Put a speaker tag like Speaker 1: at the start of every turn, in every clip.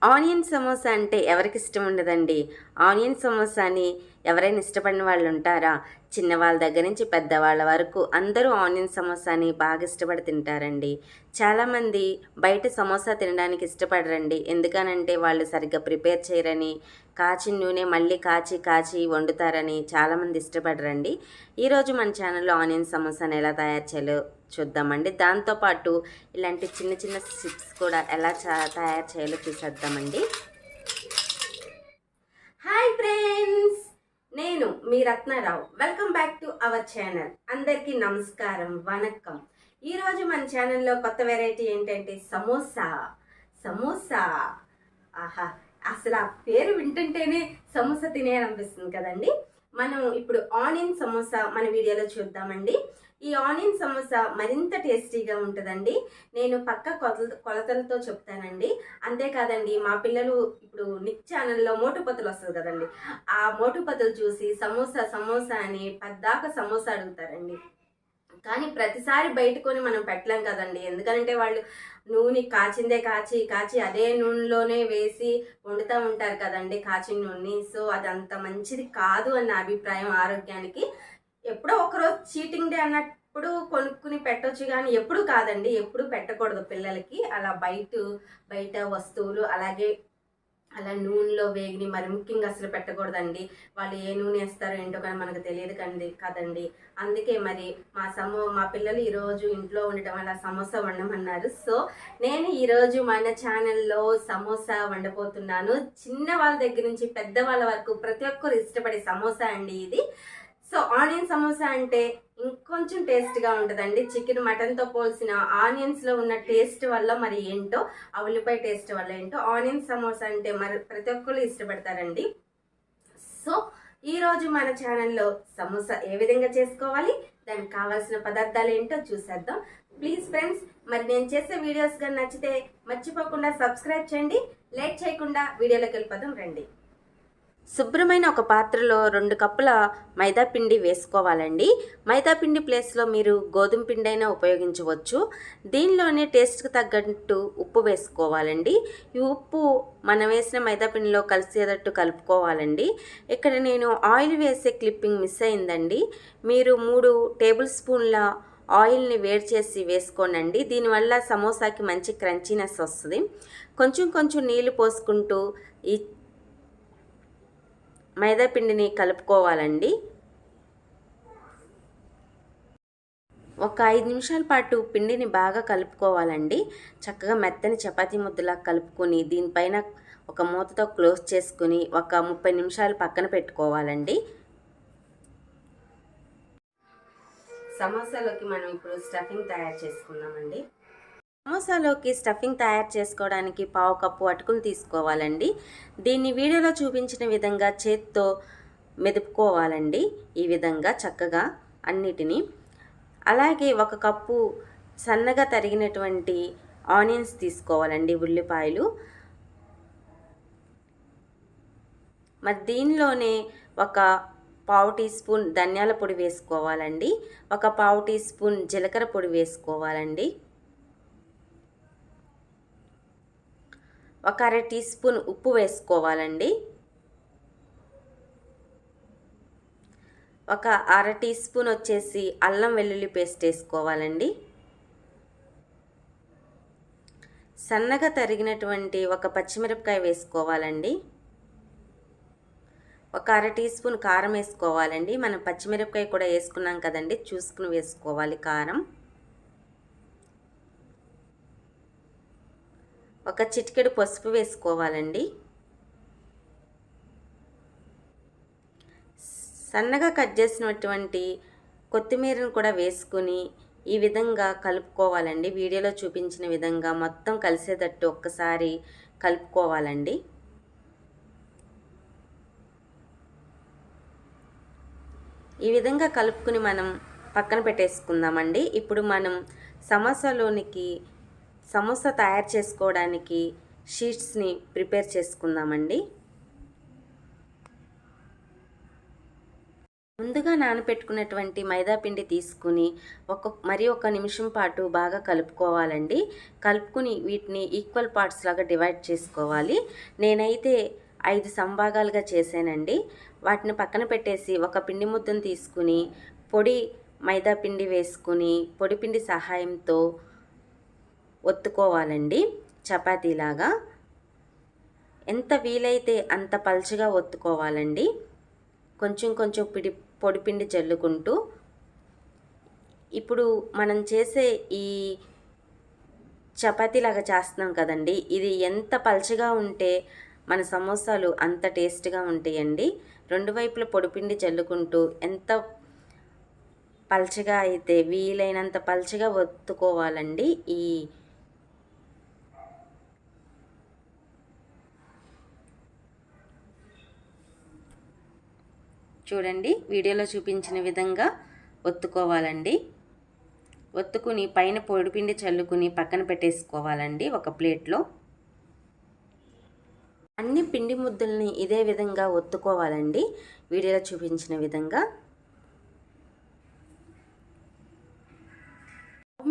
Speaker 1: Onion samosa అంటే ఎవరికి ఇష్టం ఉండదండి. ఆనియన్ సమోసాని ఎవరైనా ఇష్టపడిన వాళ్ళు ఉంటారా? చిన్నవాళ్ళ దగ్గర నుంచి పెద్దవాళ్ళ వరకు అందరూ ఆనియన్ సమోసాని బాగా ఇష్టపడి తింటారండి. చాలామంది బయట సమోసా తినడానికి ఇష్టపడరండి. ఎందుకనంటే వాళ్ళు సరిగ్గా ప్రిపేర్ చేయరని, కాచిన నూనె మళ్ళీ కాచి కాచి వండుతారని చాలామంది ఇష్టపడరండి. ఈరోజు మన ఛానల్లో ఆనియన్ సమోసాని ఎలా తయారు చేయాలో చూద్దామండి. దాంతోపాటు ఇలాంటి చిన్న చిన్న చిప్స్ కూడా ఎలా తయారు చేయాలో చూసేద్దామండి. హాయ్ ఫ్రెండ్స్, నేను మీ Ratnarao. Welcome back to our channel. అందరికీ నమస్కారం, వనక్కం. ఈరోజు మన ఛానల్లో కొత్త వెరైటీ ఏంటంటే సమోసా. సమోసా ఆహా, అసలు ఆ పేరు వింటుంటేనే సమోసా తినేయాలనిపిస్తుంది కదండి. మనం ఇప్పుడు ఆనియన్ సమోసా మన వీడియోలో చూద్దామండి. ఈ ఆనియన్ సమోసా మరింత టేస్టీగా ఉంటుందండి. నేను పక్క కొలతలతో చెప్తానండి. అంతేకాదండి, మా పిల్లలు ఇప్పుడు నిక్ ఛానల్లో మోటుపతులు వస్తుంది కదండి, ఆ మోటుపతులు చూసి సమోసా సమోసా అని పద్దాక సమోసా అడుగుతారండి. కానీ ప్రతిసారి బయట కొని మనం పెట్టలేం కదండి. ఎందుకంటే వాళ్ళు నూనె కాచిందే కాచి కాచి అదే నూనెలోనే వేసి వండుతూ ఉంటారు కదండి, కాచిన నూనె. సో అదంత మంచిది కాదు అన్న అభిప్రాయం ఆరోగ్యానికి. ఎప్పుడో ఒకరోజు చీటింగ్ డే అన్నప్పుడు కొనుక్కుని పెట్టొచ్చు, కానీ ఎప్పుడు కాదండి, ఎప్పుడు పెట్టకూడదు పిల్లలకి. అలా బయట వస్తువులు అలా నూనెలో వేగిని మరి ముఖ్యంగా అసలు పెట్టకూడదండి. వాళ్ళు ఏ నూనె వేస్తారో ఏంటో కానీ మనకు తెలియదు కదండి. అందుకే మరి మా పిల్లలు ఈరోజు ఇంట్లో ఉండటం వల్ల సమోసా వండమన్నారు. సో నేను ఈరోజు మన ఛానల్లో సమోసా వండబోతున్నాను. చిన్న వాళ్ళ దగ్గర నుంచి పెద్ద వాళ్ళ వరకు ప్రతి ఒక్కరు ఇష్టపడే సమోసా అండి ఇది. సో ఆనియన్ సమోసా అంటే ఇంకొంచెం టేస్ట్గా ఉంటుందండి. చికెన్ మటన్తో పోల్సిన ఆనియన్స్లో ఉన్న టేస్ట్ వల్ల మరి ఏంటో, ఆ ఉల్లిపాయ టేస్ట్ వల్ల ఏంటో ఆనియన్ సమోసా అంటే మరి ప్రతి ఒక్కరు ఇష్టపడతారండి. సో ఈరోజు మన ఛానల్లో సమోసా ఏ విధంగా చేసుకోవాలి, దానికి కావాల్సిన పదార్థాలు ఏంటో చూసేద్దాం. ప్లీజ్ ఫ్రెండ్స్, మరి నేను చేసే వీడియోస్ కానీ నచ్చితే మర్చిపోకుండా సబ్స్క్రైబ్ చేయండి. లేట్ చేయకుండా వీడియోలోకి వెళ్ళిపోదాం రండి. శుభ్రమైన ఒక పాత్రలో 2 కప్పుల మైదా పిండి వేసుకోవాలండి. మైదా పిండి ప్లేస్లో మీరు గోధుమ పిండి అయినా ఉపయోగించవచ్చు. దీనిలోనే టేస్ట్కి తగ్గట్టు ఉప్పు వేసుకోవాలండి. ఈ ఉప్పు మనం వేసిన మైదా పిండిలో కలిసేటట్టు కలుపుకోవాలండి. ఇక్కడ నేను ఆయిల్ వేసే క్లిప్పింగ్ మిస్ అయిందండి. మీరు 3 టేబుల్ స్పూన్ల ఆయిల్ని వేడి చేసి వేసుకోనండి. దీనివల్ల సమోసాకి మంచి క్రంచీనెస్ వస్తుంది. కొంచెం కొంచెం నీళ్లు పోసుకుంటూ ఈ మైదా పిండిని కలుపుకోవాలండి. ఒక 5 నిమిషాల పాటు పిండిని బాగా కలుపుకోవాలండి. చక్కగా మెత్తని చపాతీ ముద్దలా కలుపుకొని దీనిపైన ఒక మూతతో క్లోజ్ చేసుకుని ఒక 30 నిమిషాలు పక్కన పెట్టుకోవాలండి. సమోసాలోకి మనం ఇప్పుడు స్టఫింగ్ తయారు చేసుకుందామండి. సమోసాలోకి స్టఫింగ్ తయారు చేసుకోవడానికి 1/2 కప్పు అటుకులు తీసుకోవాలండి. దీన్ని వీడియోలో చూపించిన విధంగా చేత్తో మెదుపుకోవాలండి. ఈ విధంగా చక్కగా అన్నిటినీ. అలాగే 1 కప్పు సన్నగా తరిగినటువంటి ఆనియన్స్ తీసుకోవాలండి, ఉల్లిపాయలు. మరి దీనిలోనే 1/2 టీ స్పూన్ ధనియాల పొడి వేసుకోవాలండి. 1/2 టీ స్పూన్ జీలకర్ర పొడి వేసుకోవాలండి. 1 అర టీ స్పూన్ ఉప్పు వేసుకోవాలండి. 1 అర టీ స్పూన్ వచ్చేసి అల్లం వెల్లుల్లి పేస్ట్ వేసుకోవాలండి. సన్నగా తరిగినటువంటి 1 పచ్చిమిరపకాయ వేసుకోవాలండి. 1 అర టీ స్పూన్ కారం వేసుకోవాలండి. మనం పచ్చిమిరపకాయ కూడా వేసుకున్నాం కదండి, చూసుకుని వేసుకోవాలి కారం. 1 చిటికెడు పసుపు వేసుకోవాలండి. సన్నగా కట్ చేసినటువంటి కొత్తిమీరను కూడా వేసుకుని ఈ విధంగా కలుపుకోవాలండి. వీడియోలో చూపించిన విధంగా మొత్తం కలిసేటట్టు ఒక్కసారి కలుపుకోవాలండి. ఈ విధంగా కలుపుకుని మనం పక్కన పెట్టేసుకుందామండి. ఇప్పుడు మనం సమోసా తయారు చేసుకోవడానికి షీట్స్ని ప్రిపేర్ చేసుకుందామండి. ముందుగా నానబెట్టుకున్నటువంటి మైదా పిండి తీసుకుని మరి ఒక నిమిషం పాటు బాగా కలుపుకోవాలండి. కలుపుకుని వీటిని ఈక్వల్ పార్ట్స్ లాగా డివైడ్ చేసుకోవాలి. నేనైతే 5 సంభాగాలుగా చేశానండి. వాటిని పక్కన పెట్టేసి ఒక పిండి ముద్దను తీసుకుని పొడి మైదా పిండి వేసుకుని పొడి పిండి సహాయంతో ఒత్తుకోవాలండి చపాతీలాగా. ఎంత వీలైతే అంత పల్చగా ఒత్తుకోవాలండి. కొంచెం కొంచెం పొడిపిండి చల్లుకుంటూ ఇప్పుడు మనం చేసే ఈ చపాతీలాగా చేస్తున్నాం కదండి, ఇది ఎంత పల్చగా ఉంటే మన సమోసాలు అంత టేస్ట్గా ఉంటాయండి. రెండు వైపుల పొడిపిండి చల్లుకుంటూ ఎంత పల్చగా అయితే వీలైనంత పల్చగా ఒత్తుకోవాలండి. చూడండి, వీడియోలో చూపించిన విధంగా ఒత్తుకోవాలండి. ఒత్తుకుని పైన పొడిపిండి చల్లుకుని పక్కన పెట్టేసుకోవాలండి ఒక ప్లేట్లో. అన్ని పిండి ముద్దల్ని ఇదే విధంగా ఒత్తుకోవాలండి వీడియోలో చూపించిన విధంగా.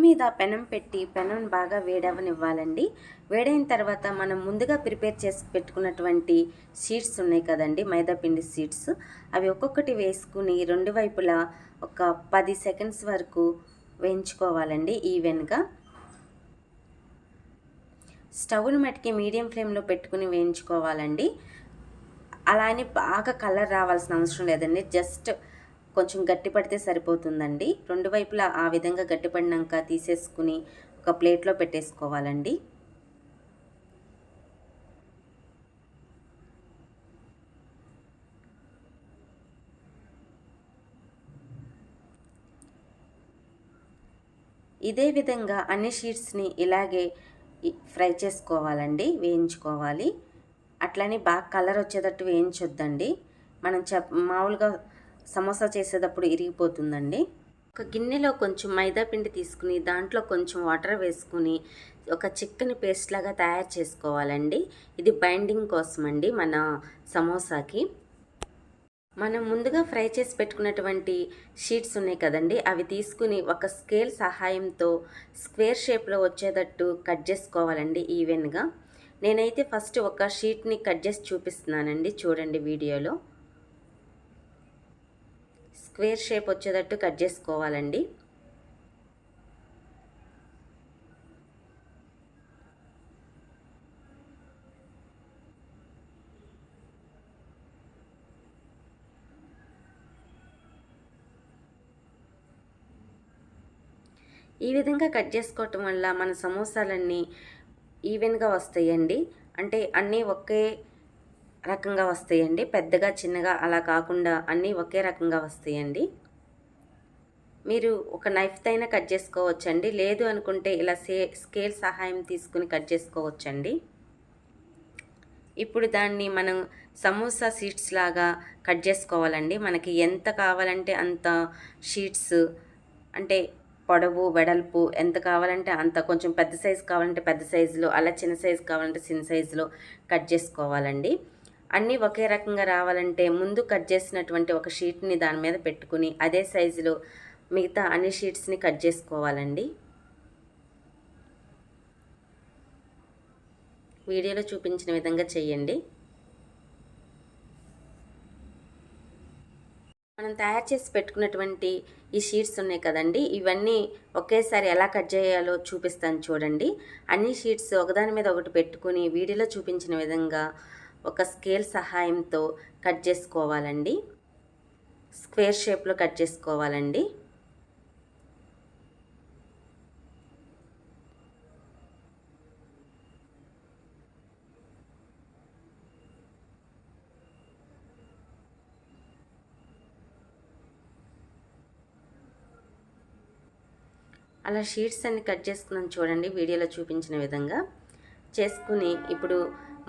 Speaker 1: మీద పెనం పెట్టి పెనం బాగా వేడవనివ్వాలండి. వేడైన తర్వాత మనం ముందుగా ప్రిపేర్ చేసి పెట్టుకున్నటువంటి షీట్స్ ఉన్నాయి కదండి, మైదాపిండి షీట్స్, అవి ఒక్కొక్కటి వేసుకుని రెండు వైపులా ఒక 10 సెకండ్స్ వరకు వేయించుకోవాలండి ఈవెన్గా. స్టవ్ని మట్టికి మీడియం ఫ్లేమ్లో పెట్టుకుని వేయించుకోవాలండి. అలా అని బాగా కలర్ రావాల్సిన అవసరం లేదండి, జస్ట్ కొంచెం గట్టి పడితే సరిపోతుందండి. రెండు వైపులా ఆ విధంగా గట్టిపడినాక తీసేసుకుని ఒక ప్లేట్లో పెట్టేసుకోవాలండి. ఇదే విధంగా అన్ని షీట్స్ని ఇలాగే ఫ్రై చేసుకోవాలండి, వేయించుకోవాలి. అట్లని బాగా కలర్ వచ్చేటట్టు వేయించొద్దండి, మనం మామూలుగా సమోసా చేసేటప్పుడు ఇరిగిపోతుందండి. ఒక గిన్నెలో కొంచెం మైదా పిండి తీసుకుని దాంట్లో కొంచెం వాటర్ వేసుకుని ఒక చిక్కని పేస్ట్ లాగా తయారు చేసుకోవాలండి. ఇది బైండింగ్ కోసం అండి మన సమోసాకి. మనం ముందుగా ఫ్రై చేసి పెట్టుకున్నటువంటి షీట్స్ ఉన్నాయి కదండి, అవి తీసుకుని ఒక స్కేల్ సహాయంతో స్క్వేర్ షేప్లో వచ్చేటట్టు కట్ చేసుకోవాలండి ఈవెన్గా. నేనైతే ఫస్ట్ ఒక షీట్ని కట్ చేసి చూపిస్తున్నానండి, చూడండి వీడియోలో. స్క్వేర్ షేప్ వచ్చేటట్టు కట్ చేసుకోవాలండి. ఈ విధంగా కట్ చేసుకోవటం వల్ల మన సమోసాలన్నీ ఈవెన్గా వస్తాయండి. అంటే అన్నీ ఒకే రకంగా వస్తాయండి, పెద్దగా చిన్నగా అలా కాకుండా అన్నీ ఒకే రకంగా వస్తాయండి. మీరు ఒక నైఫ్తో అయినా కట్ చేసుకోవచ్చండి, లేదు అనుకుంటే ఇలా స్కేల్ సహాయం తీసుకుని కట్ చేసుకోవచ్చండి. ఇప్పుడు దాన్ని మనం సమోసా షీట్స్ లాగా కట్ చేసుకోవాలండి. మనకి ఎంత కావాలంటే అంత షీట్స్, అంటే పొడవు వెడల్పు ఎంత కావాలంటే అంత, కొంచెం పెద్ద సైజు కావాలంటే పెద్ద సైజులో, అలా చిన్న సైజు కావాలంటే చిన్న సైజులో కట్ చేసుకోవాలండి. అన్నీ ఒకే రకంగా రావాలంటే ముందు కట్ చేసినటువంటి ఒక షీట్ని దాని మీద పెట్టుకుని అదే సైజులో మిగతా అన్ని షీట్స్ని కట్ చేసుకోవాలండి. వీడియోలో చూపించిన విధంగా చేయండి. మనం తయారు చేసి పెట్టుకున్నటువంటి ఈ షీట్స్ ఉన్నాయి కదండి, ఇవన్నీ ఒకేసారి ఎలా కట్ చేయాలో చూపిస్తాను చూడండి. అన్ని షీట్స్ ఒకదాని మీద ఒకటి పెట్టుకుని వీడియోలో చూపించిన విధంగా ఒక స్కేల్ సహాయంతో కట్ చేసుకోవాలండి. స్క్వేర్ షేప్లో కట్ చేసుకోవాలండి. అలా షీట్స్ అన్ని కట్ చేసుకున్నాను చూడండి, వీడియోలో చూపించిన విధంగా చేసుకుని ఇప్పుడు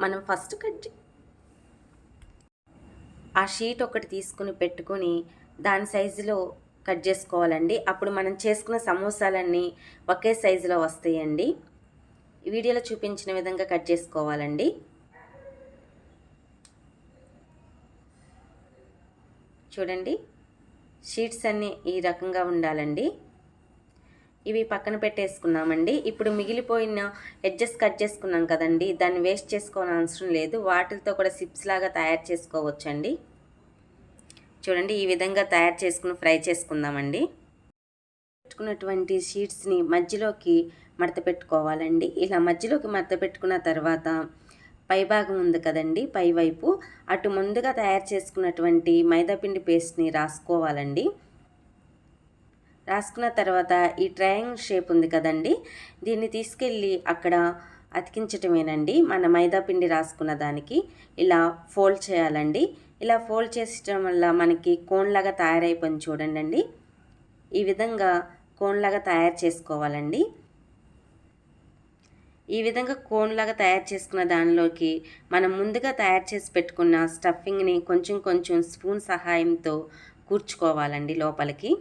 Speaker 1: మనం ఫస్ట్ ఆ షీట్ ఒకటి తీసుకుని పెట్టుకుని దాని సైజులో కట్ చేసుకోవాలండి. అప్పుడు మనం చేసుకున్న సమోసాలన్నీ ఒకే సైజులో వస్తాయండి. వీడియోలో చూపించిన విధంగా కట్ చేసుకోవాలండి. చూడండి, షీట్స్ అన్నీ ఈ రకంగా ఉండాలండి. ఇవి పక్కన పెట్టేసుకున్నామండి. ఇప్పుడు మిగిలిపోయిన ఎడ్జెస్ కట్ చేసుకున్నాం కదండి, దాన్ని వేస్ట్ చేసుకోవాల్సిన అవసరం లేదు. వాటితో కూడా సిప్స్ లాగా తయారు చేసుకోవచ్చండి. చూడండి, ఈ విధంగా తయారు చేసుకుని ఫ్రై చేసుకుందామండి. పెట్టుకున్నటువంటి షీట్స్ని మధ్యలోకి మడత పెట్టుకోవాలండి. ఇలా మధ్యలోకి మడత పెట్టుకున్న తర్వాత పైభాగం ఉంది కదండి, పైవైపు అటు ముందుగా తయారు చేసుకున్నటువంటి మైదాపిండి పేస్ట్ని రాసుకోవాలండి. రాసుకున్న తర్వాత ఈ ట్రయాంగిల్ షేప్ ఉంది కదండి, దీన్ని తీసుకెళ్ళి అక్కడ అతికించటమేనండి. మన మైదాపిండి రాసుకున్న దానికి ఇలా ఫోల్డ్ చేయాలండి. ఇలా ఫోల్డ్ చేసడం వల్ల మనకి కోన్లాగా తయారైపోయింది చూడండి. ఈ విధంగా కోన్లాగా తయారు చేసుకోవాలండి. ఈ విధంగా కోన్లాగా తయారు చేసుకున్న దానిలోకి మనం ముందుగా తయారు చేసి పెట్టుకున్న స్టఫింగ్ని కొంచెం కొంచెం స్పూన్ సహాయంతో కూర్చుకోవాలండి లోపలికి.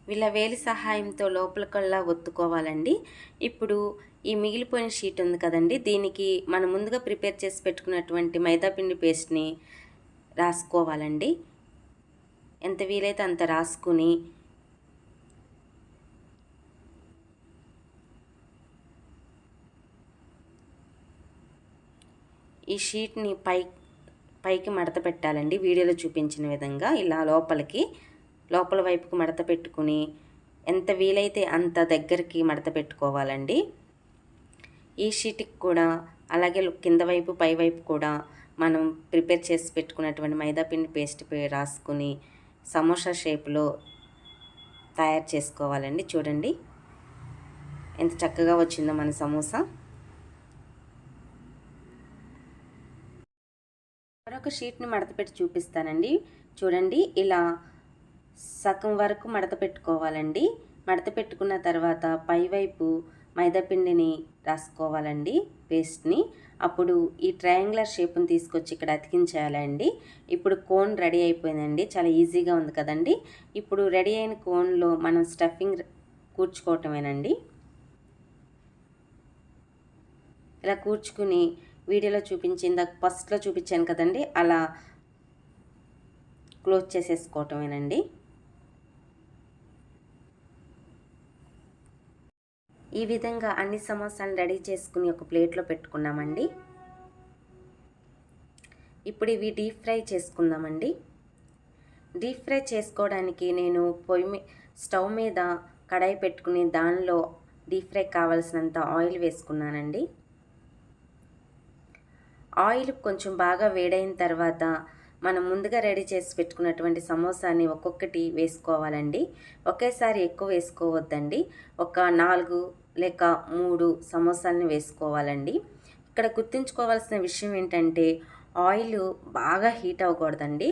Speaker 1: వీళ్ళ వేలి సహాయంతో లోపలికల్లా ఒత్తుకోవాలండి. ఇప్పుడు ఈ మిగిలిపోయిన షీట్ ఉంది కదండి, దీనికి మనం ముందుగా ప్రిపేర్ చేసి పెట్టుకున్నటువంటి మైదాపిండి పేస్ట్ని రాసుకోవాలండి. ఎంత వీలైతే అంత రాసుకుని ఈ షీట్ని పైకి మడత పెట్టాలండి. వీడియోలో చూపించిన విధంగా ఇలా లోపల వైపుకు మడత పెట్టుకుని ఎంత వీలైతే అంత దగ్గరికి మడత పెట్టుకోవాలండి. ఈ షీట్కి కూడా అలాగే కింద వైపు పై వైపు కూడా మనం ప్రిపేర్ చేసి పెట్టుకున్నటువంటి మైదాపిండి పేస్ట్ రాసుకుని సమోసా షేప్లో తయారు చేసుకోవాలండి. చూడండి ఎంత చక్కగా వచ్చిందో మన సమోసా. మరొక షీట్ని మడత పెట్టి చూపిస్తానండి. చూడండి, ఇలా సగం వరకు మడత పెట్టుకోవాలండి. మడత పెట్టుకున్న తర్వాత పైవైపు మైదాపిండిని రాసుకోవాలండి, పేస్ట్ని. అప్పుడు ఈ ట్రయాంగులర్ షేప్ని తీసుకొచ్చి ఇక్కడ అతికించేయాలండి. ఇప్పుడు కోన్ రెడీ అయిపోయిందండి. చాలా ఈజీగా ఉంది కదండి. ఇప్పుడు రెడీ అయిన కోన్లో మనం స్టఫింగ్ కూర్చుకోవటమేనండి. ఇలా కూర్చుకుని వీడియోలో చూపించింది ఫస్ట్లో చూపించాను కదండి, అలా క్లోజ్ చేసేసుకోవటమేనండి. ఈ విధంగా అన్ని సమోసాలను రెడీ చేసుకుని ఒక ప్లేట్లో పెట్టుకున్నామండి. ఇప్పుడు ఇవి డీప్ ఫ్రై చేసుకుందామండి. డీప్ ఫ్రై చేసుకోవడానికి నేను స్టవ్ మీద కడాయి పెట్టుకుని దానిలో డీప్ ఫ్రై కావాల్సినంత ఆయిల్ వేసుకున్నానండి. ఆయిల్ కొంచెం బాగా వేడైన తర్వాత మనం ముందుగా రెడీ చేసి పెట్టుకున్నటువంటి సమోసాని ఒక్కొక్కటి వేసుకోవాలండి. ఒకేసారి ఎక్కువ వేసుకోవద్దండి. ఒక 4 లేక 3 సమోసాలని వేసుకోవాలండి. ఇక్కడ గుర్తుంచుకోవాల్సిన విషయం ఏంటంటే ఆయిల్ బాగా హీట్ అవ్వకూడదండి,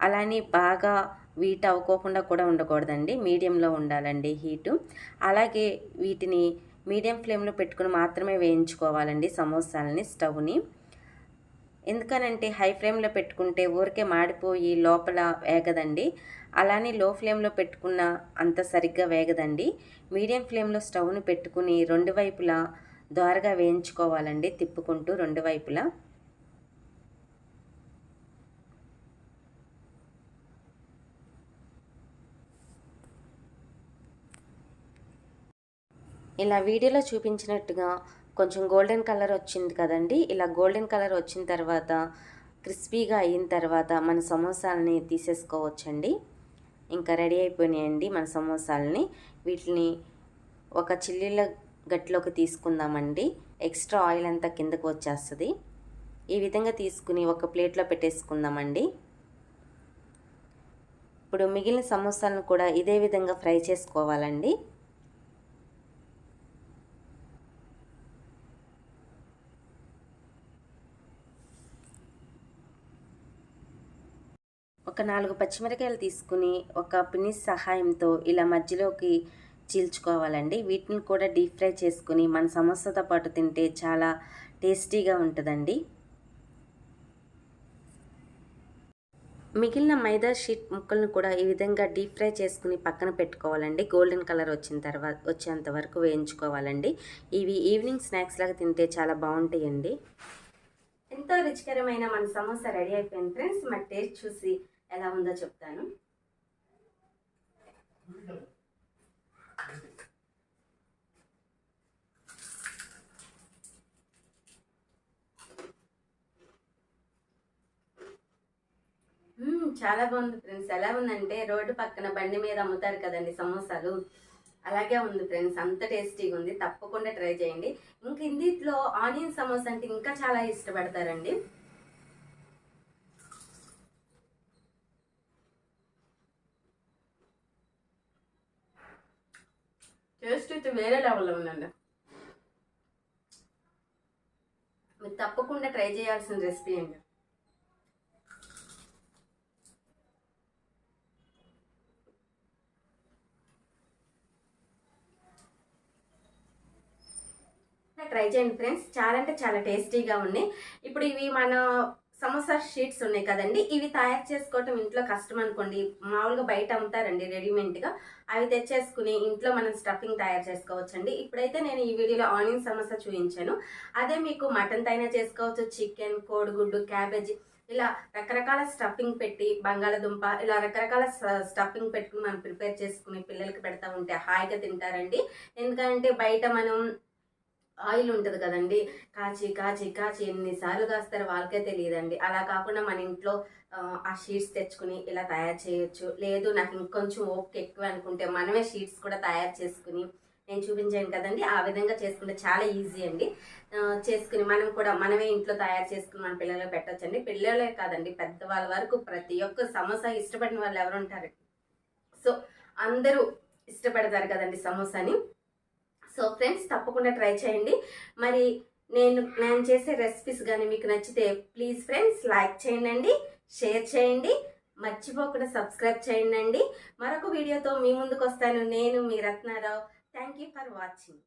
Speaker 1: అలానే బాగా హీట్ అవ్వకోకుండా కూడా ఉండకూడదండి. మీడియంలో ఉండాలండి హీటు. అలాగే వీటిని మీడియం ఫ్లేమ్లో పెట్టుకుని మాత్రమే వేయించుకోవాలండి సమోసాలని స్టవ్ని. ఎందుకనంటే హై ఫ్లేమ్లో పెట్టుకుంటే ఊరికే మాడిపోయి లోపల వేగదండి. అలానే లో ఫ్లేమ్లో పెట్టుకున్న అంత సరిగ్గా వేగదండి. మీడియం ఫ్లేమ్లో స్టవ్ని పెట్టుకుని రెండు వైపులా దోరగా వేయించుకోవాలండి, తిప్పుకుంటూ రెండు వైపులా. ఇలా వీడియోలో చూపించినట్టుగా కొంచెం గోల్డెన్ కలర్ వచ్చింది కదండి. ఇలా గోల్డెన్ కలర్ వచ్చిన తర్వాత క్రిస్పీగా అయిన తర్వాత మన సమోసాలని తీసేసుకోవచ్చండి. ఇంకా రెడీ అయిపోయినాయండి మన సమోసాలని. వీటిని ఒక చిల్లీల గట్లోకి తీసుకుందామండి. ఎక్స్ట్రా ఆయిల్ అంతా కిందకు వచ్చేస్తుంది. ఈ విధంగా తీసుకుని ఒక ప్లేట్లో పెట్టేసుకుందామండి. ఇప్పుడు మిగిలిన సమోసాలను కూడా ఇదే విధంగా ఫ్రై చేసుకోవాలండి. ఒక 4 పచ్చిమిరకాయలు తీసుకుని ఒక పినిస్ సహాయంతో ఇలా మధ్యలోకి చీల్చుకోవాలండి. వీటిని కూడా డీప్ ఫ్రై చేసుకుని మన సమోసాతో పాటు తింటే చాలా టేస్టీగా ఉంటుందండి. మిగిలిన మైదా షీట్ ముక్కలను కూడా ఈ విధంగా డీప్ ఫ్రై చేసుకుని పక్కన పెట్టుకోవాలండి. గోల్డెన్ కలర్ వచ్చేంత వరకు వేయించుకోవాలండి. ఇవి ఈవినింగ్ స్నాక్స్ లాగా తింటే చాలా బాగుంటాయండి. ఎంతో రుచికరమైన మన సమోసా రెడీ అయిపోయింది ఫ్రెండ్స్. మరి టేస్ట్ చూసి ఎలా ఉందో చెప్తాను. చాలా బాగుంది ఫ్రెండ్స్. ఎలా ఉందంటే రోడ్డు పక్కన బండి మీద అమ్ముతారు కదండి సమోసాలు, అలాగే ఉంది ఫ్రెండ్స్. అంత టేస్టీగా ఉంది. తప్పకుండా ట్రై చేయండి. ఇంక ఇందులో ఆనియన్ సమోసా అంటే ఇంకా చాలా ఇష్టపడతారండి. టేస్ట్ అయితే వేరే లెవెల్లో ఉందండి. మీరు తప్పకుండా ట్రై చేయాల్సిన రెసిపీ అండి. ట్రై చేయండి ఫ్రెండ్స్. చాలా అంటే చాలా టేస్టీగా ఉన్నాయి. ఇప్పుడు ఇవి మన సమోసా షీట్స్ ఉన్నాయి కదండి, ఇవి తయారు చేసుకోవటం ఇంట్లో కష్టం అనుకోండి. మామూలుగా బయట అమ్ముతారండి రెడీమేడ్గా. అవి తెచ్చేసుకుని ఇంట్లో మనం స్టఫింగ్ తయారు చేసుకోవచ్చండి. ఇప్పుడైతే నేను ఈ వీడియోలో ఆనియన్ సమోసా చూపించాను. అదే మీకు మటన్ అయినా చేసుకోవచ్చు, చికెన్, కోడిగుడ్డు, క్యాబేజీ, ఇలా రకరకాల స్టఫింగ్ పెట్టి, బంగాళదుంప, ఇలా రకరకాల స్టఫింగ్ పెట్టుకుని మనం ప్రిపేర్ చేసుకుని పిల్లలకి పెడతా ఉంటే హాయిగా తింటారండి. ఎందుకంటే బయట మనం ఆయిల్ ఉంటుంది కదండి, కాచి కాచి కాచి ఎన్నిసార్లు కాస్తారో వాళ్ళకే తెలియదండి. అలా కాకుండా మన ఇంట్లో ఆ షీట్స్ తెచ్చుకుని ఇలా తయారు చేయొచ్చు. లేదు నాకు ఇంకొంచెం ఓపిక ఎక్కువ అనుకుంటే మనమే షీట్స్ కూడా తయారు చేసుకుని, నేను చూపించాను కదండి, ఆ విధంగా చేసుకుంటే చాలా ఈజీ అండి. చేసుకుని మనం కూడా మనమే ఇంట్లో తయారు చేసుకుని మన పిల్లలకు పెట్టచ్చండి. పిల్లలే కాదండి, పెద్దవాళ్ళ వరకు ప్రతి ఒక్క సమోసా ఇష్టపడిన వాళ్ళు ఎవరు ఉంటారు? సో అందరూ ఇష్టపడతారు కదండి సమోసాని. సో ఫ్రెండ్స్ తప్పకుండా ట్రై చేయండి. మరి నేను చేసే రెసిపీస్ కానీ మీకు నచ్చితే ప్లీజ్ ఫ్రెండ్స్ లైక్ చేయండి, షేర్ చేయండి, మర్చిపోకుండా సబ్స్క్రైబ్ చేయండి. మరొక వీడియోతో మీ ముందుకు వస్తాను. నేను మీ Ratnarao. Thank you for watching.